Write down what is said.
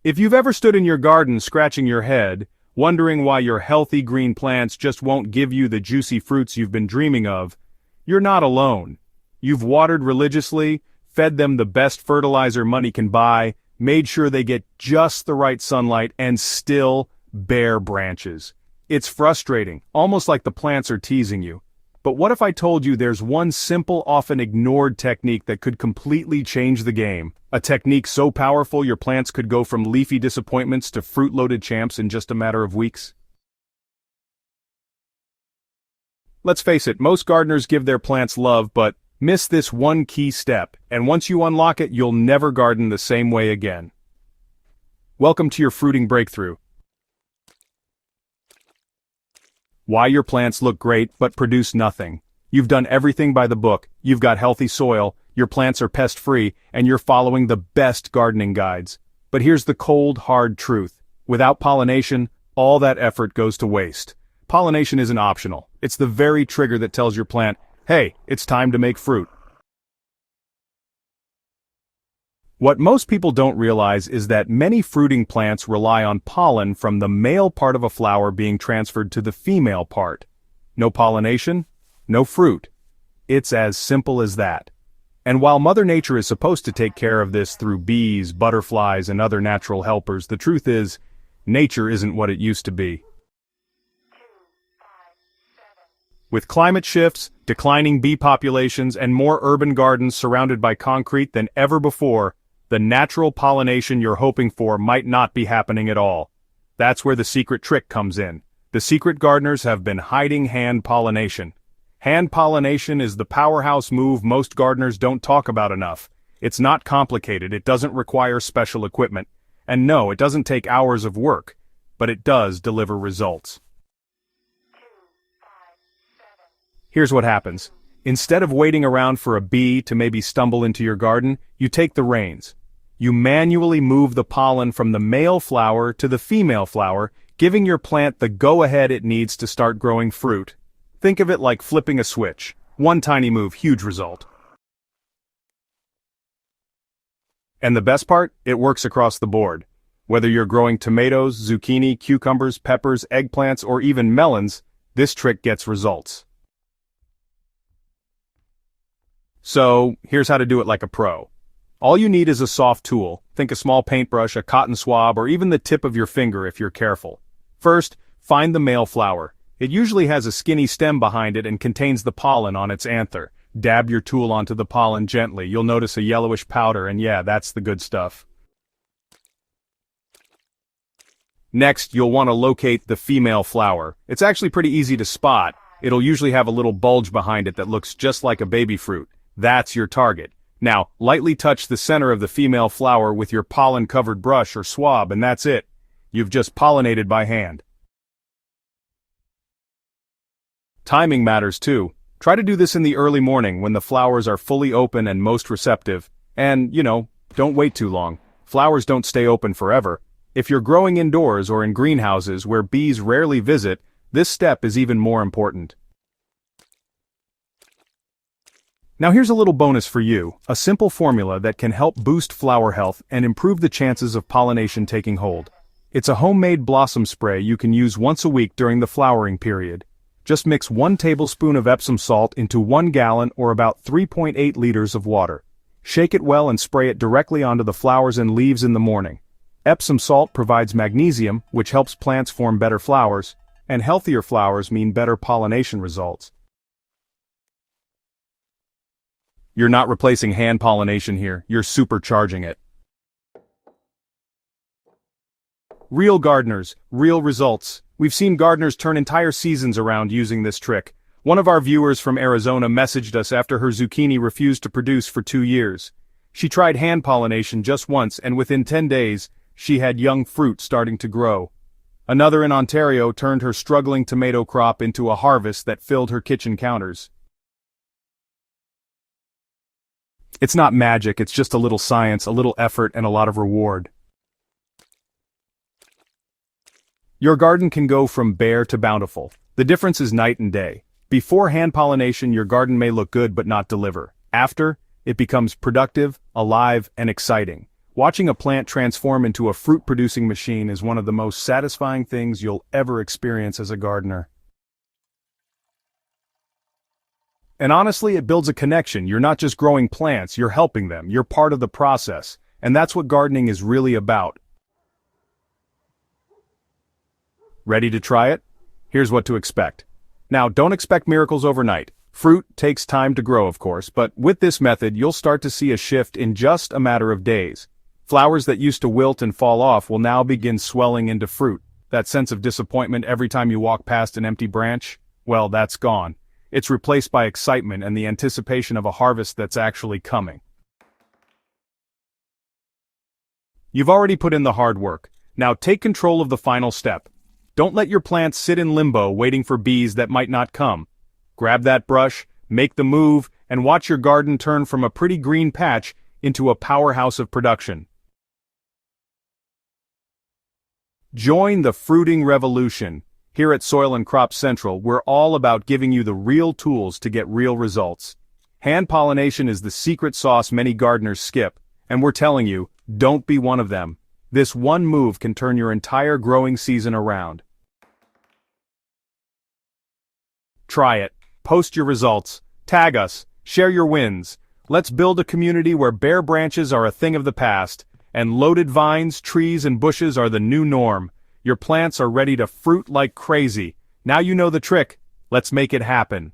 If you've ever stood in your garden scratching your head, wondering why your healthy green plants just won't give you the juicy fruits you've been dreaming of, you're not alone. You've watered religiously, fed them the best fertilizer money can buy, made sure they get just the right sunlight, and still bare branches. It's frustrating, almost like the plants are teasing you. But what if I told you there's one simple, often ignored technique that could completely change the game? A technique so powerful your plants could go from leafy disappointments to fruit-loaded champs in just a matter of weeks? Let's face it, most gardeners give their plants love but miss this one key step, and once you unlock it, you'll never garden the same way again. Welcome to your fruiting breakthrough. Why your plants look great but produce nothing. You've done everything by the book, you've got healthy soil, your plants are pest-free, and you're following the best gardening guides. But here's the cold, hard truth. Without pollination, all that effort goes to waste. Pollination isn't optional. It's the very trigger that tells your plant, hey, it's time to make fruit. What most people don't realize is that many fruiting plants rely on pollen from the male part of a flower being transferred to the female part. No pollination, no fruit. It's as simple as that. And while Mother Nature is supposed to take care of this through bees, butterflies, and other natural helpers, the truth is, nature isn't what it used to be. With climate shifts, declining bee populations, and more urban gardens surrounded by concrete than ever before, the natural pollination you're hoping for might not be happening at all. That's where the secret trick comes in. The secret gardeners have been hiding hand pollination. Hand pollination is the powerhouse move most gardeners don't talk about enough. It's not complicated, it doesn't require special equipment. And no, it doesn't take hours of work, but it does deliver results. Here's what happens. Instead of waiting around for a bee to maybe stumble into your garden, you take the reins. You manually move the pollen from the male flower to the female flower, giving your plant the go-ahead it needs to start growing fruit. Think of it like flipping a switch. One tiny move, huge result. And the best part? It works across the board. Whether you're growing tomatoes, zucchini, cucumbers, peppers, eggplants, or even melons, this trick gets results. So, here's how to do it like a pro. All you need is a soft tool. Think a small paintbrush, a cotton swab, or even the tip of your finger if you're careful. First, find the male flower. It usually has a skinny stem behind it and contains the pollen on its anther. Dab your tool onto the pollen gently. You'll notice a yellowish powder, and yeah, that's the good stuff. Next, you'll want to locate the female flower. It's actually pretty easy to spot. It'll usually have a little bulge behind it that looks just like a baby fruit. That's your target. Now, lightly touch the center of the female flower with your pollen-covered brush or swab, and that's it. You've just pollinated by hand. Timing matters too. Try to do this in the early morning when the flowers are fully open and most receptive. And, don't wait too long. Flowers don't stay open forever. If you're growing indoors or in greenhouses where bees rarely visit, this step is even more important. Now here's a little bonus for you, a simple formula that can help boost flower health and improve the chances of pollination taking hold. It's a homemade blossom spray you can use once a week during the flowering period. Just mix 1 tablespoon of Epsom salt into 1 gallon or about 3.8 liters of water. Shake it well and spray it directly onto the flowers and leaves in the morning. Epsom salt provides magnesium, which helps plants form better flowers, and healthier flowers mean better pollination results. You're not replacing hand pollination here, you're supercharging it. Real gardeners, real results. We've seen gardeners turn entire seasons around using this trick. One of our viewers from Arizona messaged us after her zucchini refused to produce for 2 years. She tried hand pollination just once and within 10 days, she had young fruit starting to grow. Another in Ontario turned her struggling tomato crop into a harvest that filled her kitchen counters. It's not magic, it's just a little science, a little effort, and a lot of reward. Your garden can go from bare to bountiful. The difference is night and day. Before hand pollination, your garden may look good but not deliver. After, it becomes productive, alive, and exciting. Watching a plant transform into a fruit-producing machine is one of the most satisfying things you'll ever experience as a gardener. And honestly, it builds a connection. You're not just growing plants, you're helping them, you're part of the process. And that's what gardening is really about. Ready to try it? Here's what to expect. Now, don't expect miracles overnight. Fruit takes time to grow, of course, but with this method, you'll start to see a shift in just a matter of days. Flowers that used to wilt and fall off will now begin swelling into fruit. That sense of disappointment every time you walk past an empty branch? Well, that's gone. It's replaced by excitement and the anticipation of a harvest that's actually coming. You've already put in the hard work. Now take control of the final step. Don't let your plants sit in limbo waiting for bees that might not come. Grab that brush, make the move, and watch your garden turn from a pretty green patch into a powerhouse of production. Join the fruiting revolution. Here at Soil and Crop Central, we're all about giving you the real tools to get real results. Hand pollination is the secret sauce many gardeners skip, and we're telling you, don't be one of them. This one move can turn your entire growing season around. Try it. Post your results. Tag us. Share your wins. Let's build a community where bare branches are a thing of the past, and loaded vines, trees, and bushes are the new norm. Your plants are ready to fruit like crazy. Now you know the trick. Let's make it happen.